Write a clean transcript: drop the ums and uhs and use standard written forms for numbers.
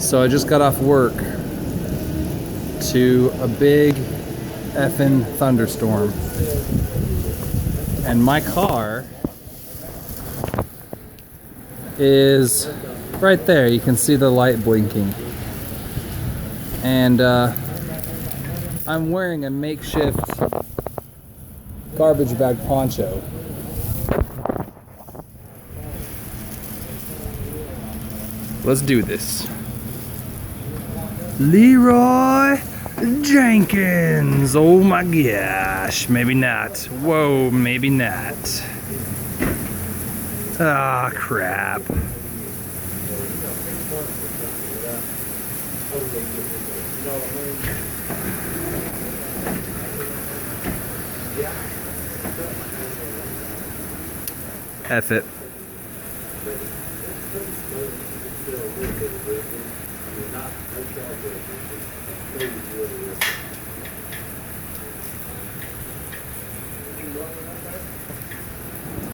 So I just got off work to a big effing thunderstorm. And my car is right there. You can see the light blinking. And I'm wearing a makeshift garbage bag poncho. Let's do this. Leroy Jenkins. Oh my gosh. Maybe not. Whoa, maybe not. Ah, crap. F it.